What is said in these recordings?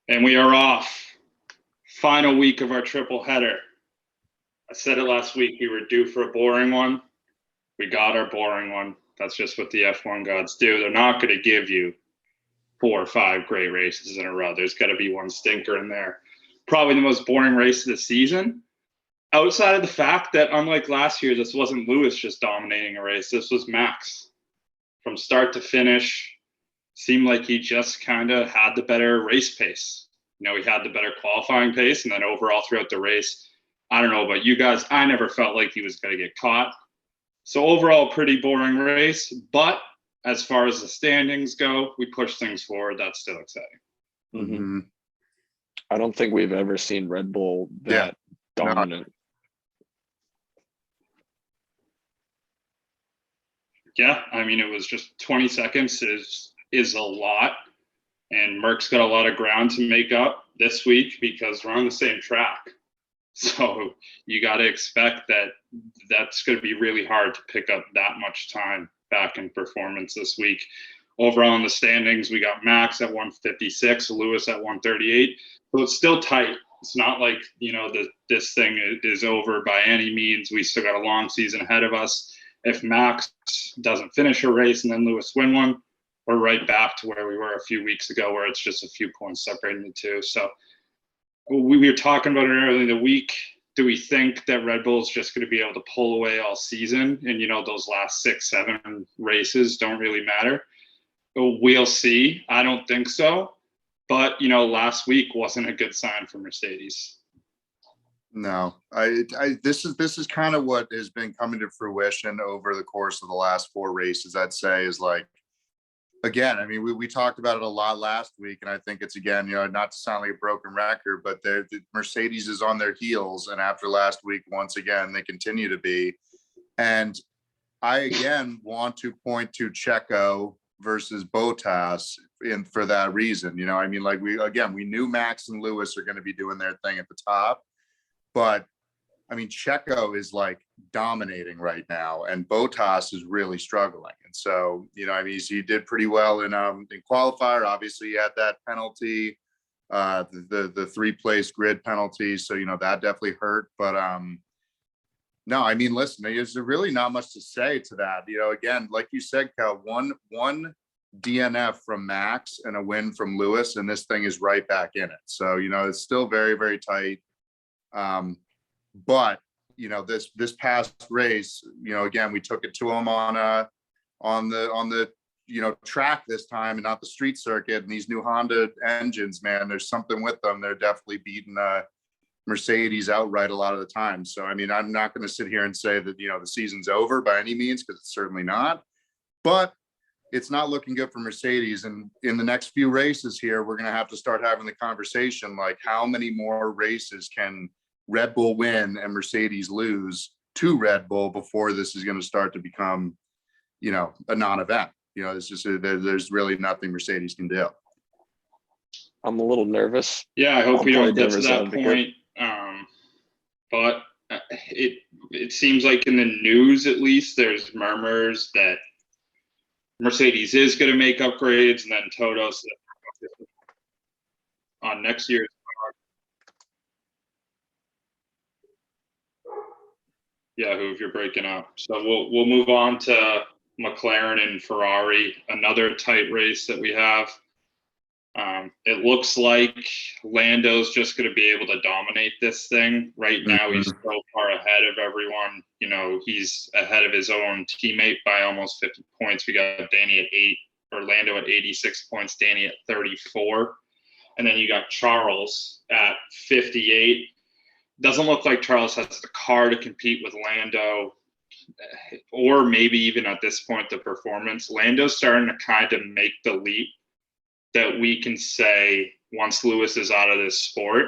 And we are off. Final week of our triple header. I said it last week, we were due for a boring one. We got our boring one. That's just what the F1 gods do. They're not going to give you 4 or 5 great races in a row. There's got to be one stinker in there. Probably the most boring race of the season. Outside of the fact that, unlike last year, this wasn't Lewis just dominating a race. This was Max. From start to finish, seemed like he just kind of had the better race pace. He had the better qualifying pace, and then overall throughout the race, I don't know about you guys, I never felt like he was going to get caught. So overall, pretty boring race. But as far as the standings go, we push things forward. That's still exciting. Mm-hmm. I don't think we've ever seen Red Bull that dominant. Yeah, I mean, it was just 20 seconds is a lot. And Merck's got a lot of ground to make up this week because we're on the same track. So you got to expect that that's going to be really hard to pick up that much time back in performance this week. Overall in the standings, we got Max at 156, Lewis at 138. So it's still tight. It's not like, this thing is over by any means. We still got a long season ahead of us. If Max doesn't finish a race and then Lewis win one, we're right back to where we were a few weeks ago, where it's just a few points separating the two. So we were talking about it earlier in the week. Do we think that Red Bull is just going to be able to pull away all season? And, those last 6, 7 races don't really matter. We'll see. I don't think so. But, last week wasn't a good sign for Mercedes. No, this is kind of what has been coming to fruition over the course of the last 4 races, I'd say, is like, again, I mean, we talked about it a lot last week, and I think it's, again, not to sound like a broken record, but the Mercedes is on their heels, and after last week, once again, they continue to be. And I, again, want to point to Checo versus Bottas for that reason. We knew Max and Lewis are going to be doing their thing at the top, but I mean, Checo is like dominating right now, and Bottas is really struggling. And so, he did pretty well in qualifier. Obviously, he had that penalty, the 3-place grid penalty. So, that definitely hurt. But no, I mean, listen, there's really not much to say to that. Again, like you said, Cal, one DNF from Max and a win from Lewis, and this thing is right back in it. So, it's still very, very tight. But this past race, again, we took it to them on the track this time and not the street circuit. And these new Honda engines, man, there's something with them. They're definitely beating Mercedes outright a lot of the time. So I mean, I'm not going to sit here and say that the season's over by any means, because it's certainly not. But it's not looking good for Mercedes. And in the next few races here, we're going to have to start having the conversation, like, how many more races can Red Bull win and Mercedes lose to Red Bull before this is going to start to become, a non-event. It's just, there's really nothing Mercedes can do. I'm a little nervous. Yeah, I hope we don't get to that point. But it seems like in the news, at least, there's murmurs that Mercedes is going to make upgrades, and then Toto said on next year's. Yeah, if you're breaking up. So we'll move on to McLaren and Ferrari, another tight race that we have. It looks like Lando's just going to be able to dominate this thing. Right now, he's so far ahead of everyone. He's ahead of his own teammate by almost 50 points. We got Danny at 8, Lando at 86 points, Danny at 34. And then you got Charles at 58. Doesn't look like Charles has the car to compete with Lando, or maybe even at this point, the performance. Lando's starting to kind of make the leap that we can say, once Lewis is out of this sport,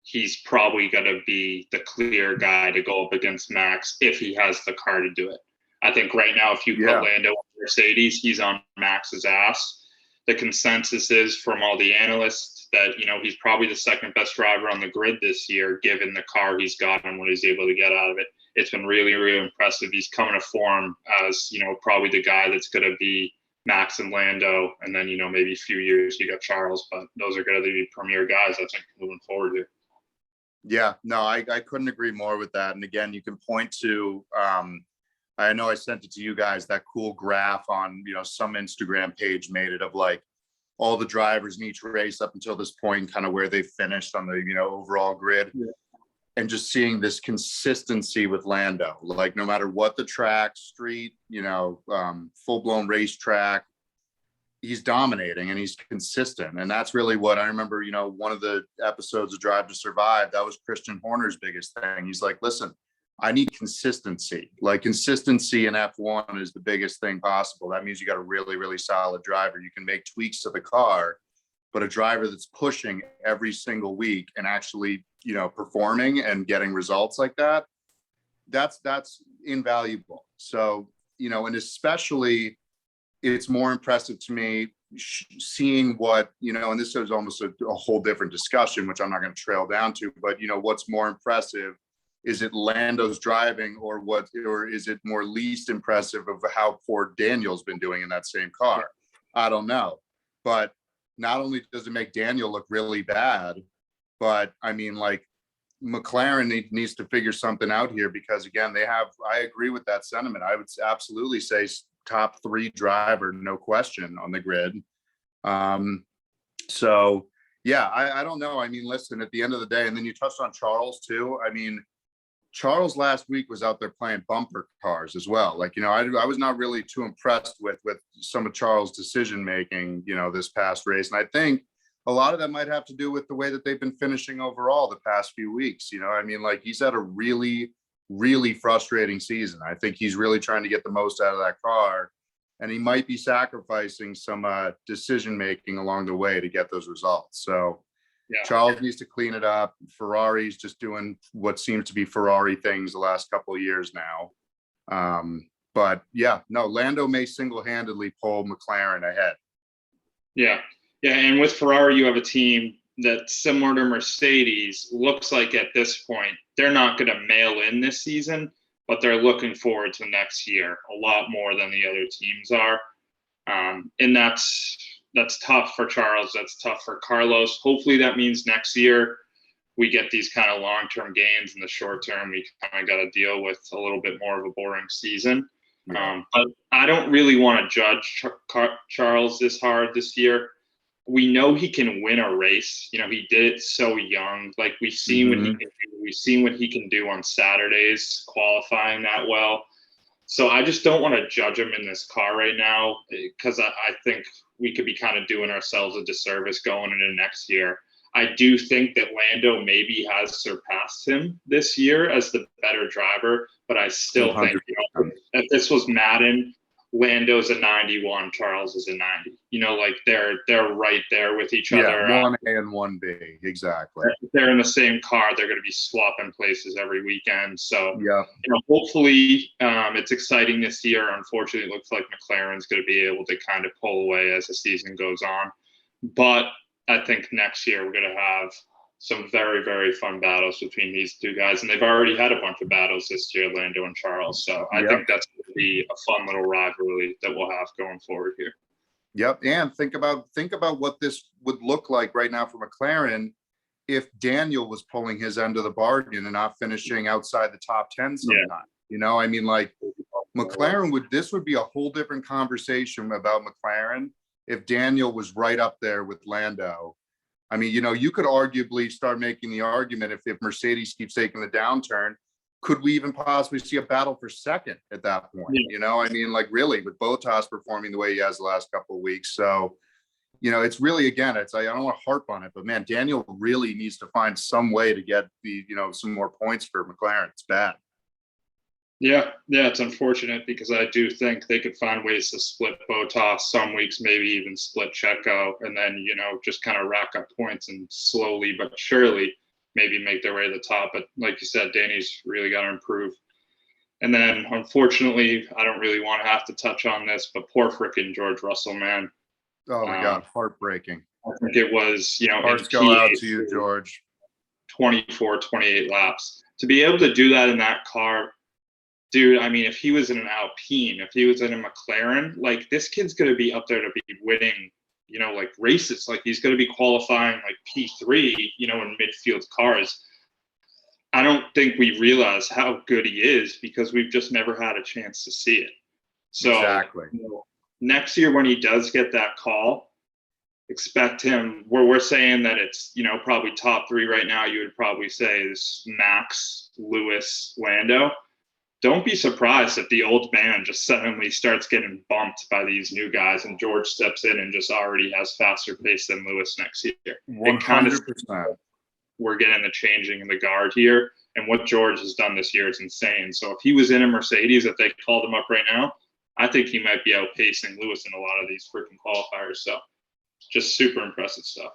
he's probably going to be the clear guy to go up against Max if he has the car to do it. I think right now, if you put Lando on Mercedes, he's on Max's ass. The consensus is from all the analysts that, he's probably the second best driver on the grid this year, given the car he's got and what he's able to get out of it. It's been really, really impressive. He's coming to form as, probably the guy that's going to be Max and Lando, and then, maybe a few years you got Charles, but those are going to be premier guys, I think, moving forward here. Yeah, no, I couldn't agree more with that. And again, you can point to, I know I sent it to you guys, that cool graph on, some Instagram page made it of like all the drivers in each race up until this point, kind of where they finished on the, overall grid. Yeah. And just seeing this consistency with Lando, like no matter what the track, street, full-blown racetrack, he's dominating and he's consistent. And that's really what I remember, one of the episodes of Drive to Survive, that was Christian Horner's biggest thing. He's like, listen, I need consistency. Like consistency in F1 is the biggest thing possible. That means you got a really, really solid driver. You can make tweaks to the car, but a driver that's pushing every single week and actually, performing and getting results like that, that's invaluable. So, and especially it's more impressive to me seeing what, and this is almost a whole different discussion, which I'm not going to trail down to, but what's more impressive, is it Lando's driving or is it more least impressive of how poor Daniel's been doing in that same car? I don't know. But not only does it make Daniel look really bad, but I mean, like McLaren needs to figure something out here, because again, I agree with that sentiment. I would absolutely say top 3 driver, no question, on the grid. So yeah, I don't know. I mean, listen, at the end of the day, and then you touched on Charles too. I mean, Charles last week was out there playing bumper cars as well. Like, I was not really too impressed with some of Charles' decision making, this past race. And I think a lot of that might have to do with the way that they've been finishing overall the past few weeks. I mean, like he's had a really, really frustrating season. I think he's really trying to get the most out of that car, and he might be sacrificing some decision making along the way to get those results. So yeah. Charles needs to clean it up. Ferrari's just doing what seems to be Ferrari things the last couple of years now. But yeah, no, Lando may single-handedly pull McLaren ahead. Yeah. Yeah. And with Ferrari, you have a team that, similar to Mercedes, looks like at this point, they're not going to mail in this season, but they're looking forward to next year a lot more than the other teams are. And that's tough for Charles. That's tough for Carlos. Hopefully that means next year we get these kind of long-term gains. In the short term, we kind of got to deal with a little bit more of a boring season. Yeah. But I don't really want to judge Charles this hard this year. We know he can win a race. He did it so young. Like we've seen what he can do. We've seen what he can do on Saturdays, qualifying that well. So I just don't want to judge him in this car right now, because I think we could be kind of doing ourselves a disservice going into next year. I do think that Lando maybe has surpassed him this year as the better driver, but I still 100%. Think if this was Madden, Lando's a 91, Charles is a 90. Like they're right there with each other. Yeah, 1A and 1B, exactly. They're in the same car. They're going to be swapping places every weekend. So yeah, hopefully it's exciting this year. Unfortunately, it looks like McLaren's going to be able to kind of pull away as the season goes on. But I think next year we're going to have some very, very fun battles between these two guys. And they've already had a bunch of battles this year, Lando and Charles. So I think that's going to be a fun little rivalry that we'll have going forward here. Yep. And think about what this would look like right now for McLaren if Daniel was pulling his end of the bargain and not finishing outside the top 10 sometime. Yeah. I mean, like McLaren this would be a whole different conversation about McLaren if Daniel was right up there with Lando. I mean, you could arguably start making the argument if Mercedes keeps taking the downturn, could we even possibly see a battle for second at that point? Yeah. I mean, like really with Bottas performing the way he has the last couple of weeks. So, it's really, again, I don't want to harp on it, but man, Daniel really needs to find some way to get some more points for McLaren. It's bad. Yeah, it's unfortunate because I do think they could find ways to split Bottas some weeks, maybe even split Checo, and then, just kind of rack up points and slowly but surely maybe make their way to the top. But like you said, Danny's really got to improve. And then, unfortunately, I don't really want to have to touch on this, but poor frickin' George Russell, man. Oh, my God, heartbreaking. I think it was, hearts go out to you, George. 24, 28 laps. To be able to do that in that car, dude, I mean, if he was in an Alpine, if he was in a McLaren, like this kid's going to be up there to be winning, you know, like races. Like he's going to be qualifying like P3, you know, in midfield cars. I don't think we realize how good he is because we've just never had a chance to see it. So Exactly. you know, next year when he does get that call, expect him where we're saying that it's, you know, probably top 3 right now. You would probably say is Max, Lewis, Lando. Don't be surprised if the old man just suddenly starts getting bumped by these new guys and George steps in and just already has faster pace than Lewis next year. It kind of 100%. we're getting the changing in the guard here. And what George has done this year is insane. So if he was in a Mercedes, if they called him up right now, I think he might be outpacing Lewis in a lot of these freaking qualifiers. So just super impressive stuff.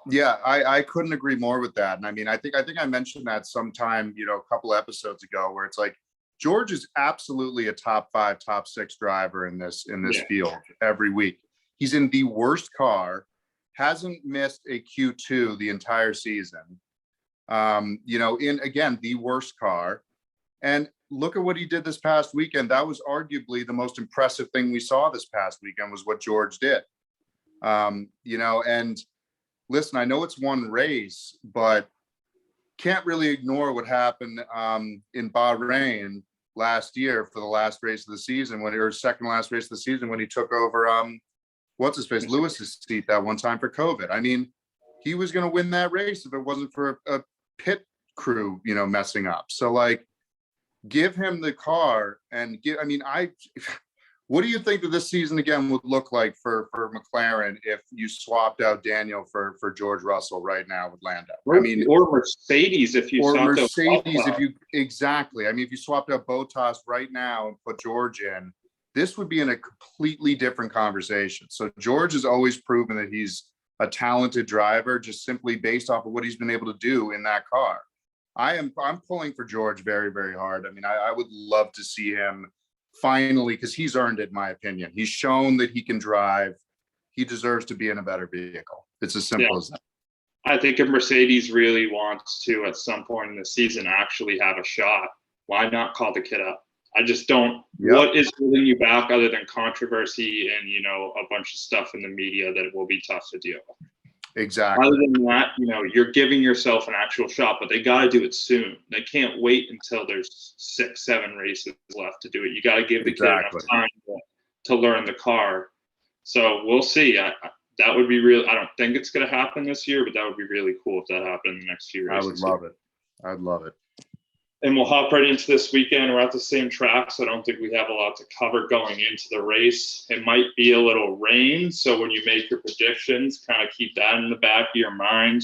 Yeah, I couldn't agree more with that. And I mean, I think I mentioned that sometime, you know, a couple episodes ago, where it's like George is absolutely a top 5, top 6 driver in this field every week. He's in the worst car, hasn't missed a Q2 the entire season. You know, in again, the worst car. And look at what he did this past weekend. That was arguably the most impressive thing we saw this past weekend, was what George did. You know, and listen, I know it's one race, but can't really ignore what happened in Bahrain last year for the last race of the season, or second last race of the season, when he took over what's his face, Lewis's seat that one time for COVID. I mean, he was going to win that race if it wasn't for a pit crew, you know, messing up. So like, give him the car and what do you think that this season again would look like for McLaren if you swapped out Daniel for George Russell right now with Lando? Or Mercedes if you or swapped Mercedes out if you exactly. I mean, if you swapped out Bottas right now and put George in, this would be in a completely different conversation. So George has always proven that he's a talented driver, just simply based off of what he's been able to do in that car. I'm pulling for George very, very hard. I mean, I would love to see him finally, because he's earned it, in my opinion. He's shown that he can drive. He deserves to be in a better vehicle. It's as simple as that. I think if Mercedes really wants to, at some point in the season, actually have a shot, why not call the kid up? I just don't. Yep. What is holding you back other than controversy and, you know, a bunch of stuff in the media that it will be tough to deal with? Exactly. Other than that, you know, you're giving yourself an actual shot, but they got to do it soon. They can't wait until there's 6, 7 races left to do it. You got to give the kid enough time to learn the car. So we'll see. That would be real. I don't think it's going to happen this year, but that would be really cool if that happened in the next few races. I would love it. I'd love it. And we'll hop right into this weekend. We're at the same track, so I don't think we have a lot to cover going into the race. It might be a little rain, so when you make your predictions, kind of keep that in the back of your mind.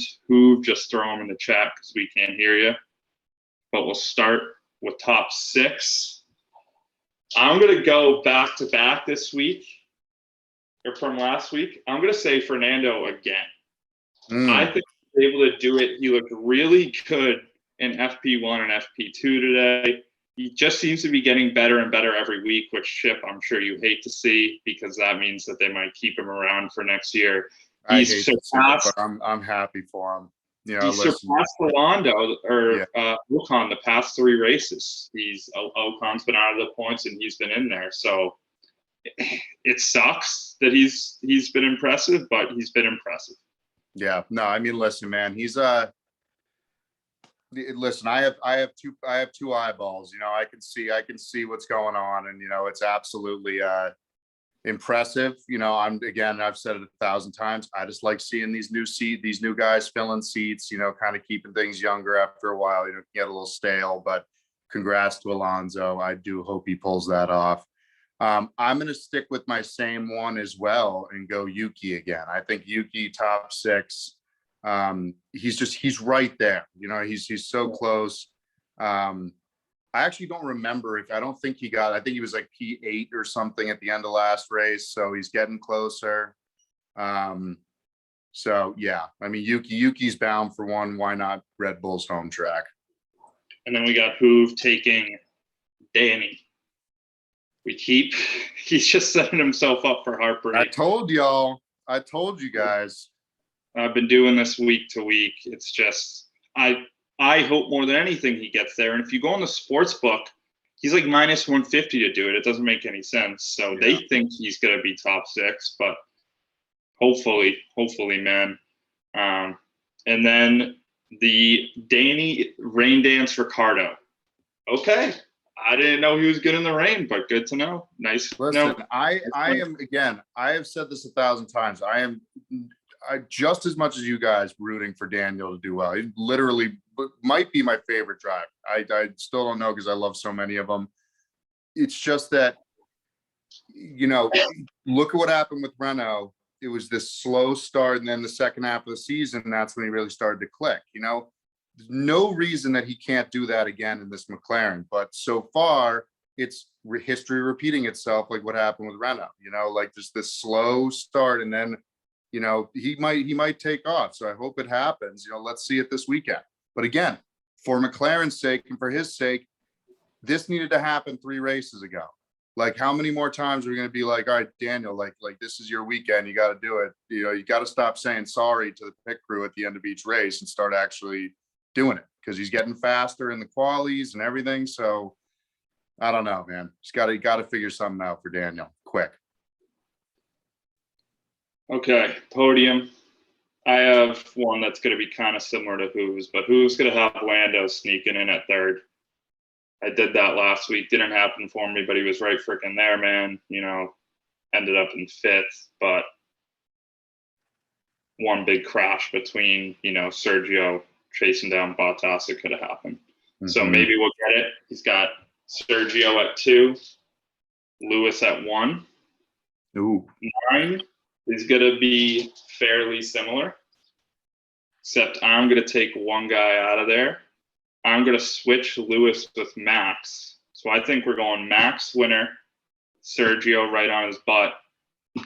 Just throw them in the chat because we can't hear you. But we'll start with top 6. I'm going to go back-to-back this week, or from last week. I'm going to say Fernando again. I think he's able to do it. He looked really good in FP1 and FP2 today. He just seems to be getting better and better every week, which, Chip, I'm sure you hate to see, because that means that they might keep him around for next year. He's surpassed, but I'm happy for him. You know, he surpassed Lando or Ocon the past 3 races. Ocon's been out of the points and he's been in there. So it sucks that he's been impressive, but he's been impressive. Yeah, no, I mean, listen, man, he's listen, I have 2 eyeballs. You know, I can see what's going on, and you know, it's absolutely impressive. You know, I've said it 1,000 times. I just like seeing these new guys filling seats. You know, kind of keeping things younger after a while. You know, get a little stale, but congrats to Alonso. I do hope he pulls that off. I'm going to stick with my same one as well and go Yuki again. I think Yuki top 6. He's right there. You know, he's so close. I actually don't remember I think he was like P8 or something at the end of last race. So he's getting closer. So yeah, I mean, Yuki's bound for one. Why not Red Bull's home track? And then we got Hoove taking Danny. He's just setting himself up for heartbreak. I told you guys. I've been doing this week to week. It's just, I hope more than anything he gets there. And if you go on the sports book, he's like minus 150 to do it. It doesn't make any sense. So they think he's going to be top 6, but hopefully, man. And then the Danny Rain Dance Ricardo. Okay. I didn't know he was good in the rain, but good to know. Nice. Listen, I am, again, I have said this 1,000 times. I just as much as you guys rooting for Daniel to do well. He literally might be my favorite driver. I still don't know because I love so many of them. It's just that, you know, look at what happened with Renault. It was this slow start, and then the second half of the season, that's when he really started to click. You know, there's no reason that he can't do that again in this McLaren. But so far, it's history repeating itself, like what happened with Renault. You know, like just this slow start, and then, you know, he might take off. So I hope it happens. You know, let's see it this weekend. But again, for McLaren's sake and for his sake, this needed to happen 3 races ago. Like, how many more times are we going to be like, all right, Daniel, like this is your weekend. You got to do it. You know, you got to stop saying sorry to the pit crew at the end of each race and start actually doing it, because he's getting faster in the qualies and everything. So I don't know, man. Just got to figure something out for Daniel quick. Okay, podium. I have one that's going to be kind of similar to who's, but who's going to have Lando sneaking in at 3rd? I did that last week. Didn't happen for me, but he was right freaking there, man. You know, ended up in 5th, but one big crash between, you know, Sergio chasing down Bottas, it could have happened. Mm-hmm. So maybe we'll get it. He's got Sergio at 2, Lewis at 1. Ooh. 9 is going to be fairly similar, except I'm going to take one guy out of there. I'm going to switch Lewis with Max. So I think we're going Max winner, Sergio right on his butt,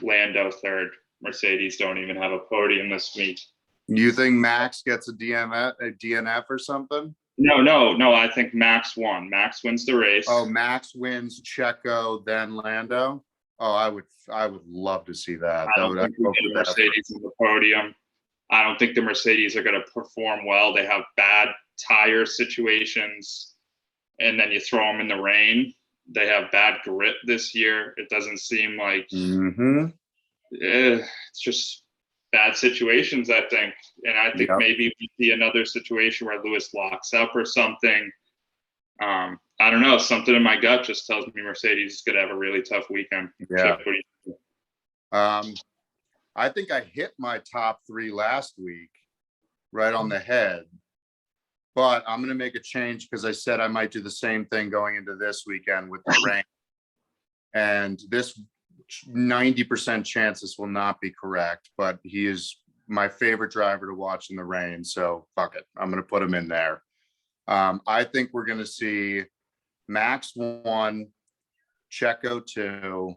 Lando 3rd. Mercedes don't even have a podium this week. You think Max gets a DNF or something? No. I think Max won. Max wins the race. Oh, Max wins Checo, then Lando. Oh, I would love to see that. I don't think we get a Mercedes in the podium. I don't think the Mercedes are going to perform well. They have bad tire situations, and then you throw them in the rain. They have bad grip this year. It doesn't seem like it's just bad situations, I think. And I think maybe we see another situation where Lewis locks up or something. I don't know. Something in my gut just tells me Mercedes is going to have a really tough weekend. Yeah. I think I hit my top 3 last week right on the head, but I'm going to make a change because I said I might do the same thing going into this weekend with the rain. And this 90% chance this will not be correct, but he is my favorite driver to watch in the rain. So fuck it. I'm going to put him in there. I think we're going to see Max 1, Checo 2,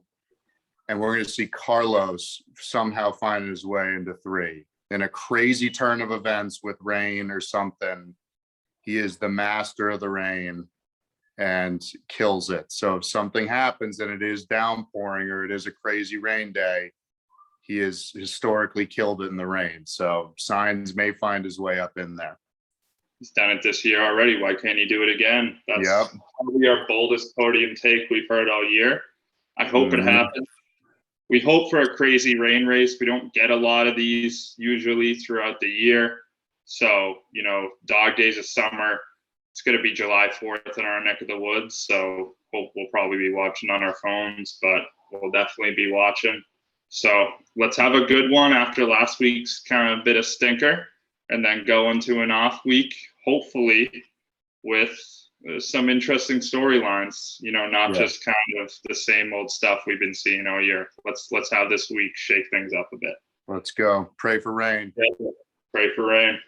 and we're going to see Carlos somehow finding his way into 3 in a crazy turn of events with rain or something. He is the master of the rain and kills it. So if something happens and it is downpouring or it is a crazy rain day, he has historically killed it in the rain. So Sainz may find his way up in there. He's done it this year already. Why can't he do it again? That's probably our boldest podium take we've heard all year. I hope it happens. We hope for a crazy rain race. We don't get a lot of these usually throughout the year. So, you know, dog days of summer, it's going to be July 4th in our neck of the woods. So we'll probably be watching on our phones, but we'll definitely be watching. So let's have a good one after last week's kind of bit of stinker, and then go into an off week, hopefully with some interesting storylines, you know, not just kind of the same old stuff we've been seeing all year. Let's have this week shake things up a bit. Let's go. Pray for rain. Pray for rain.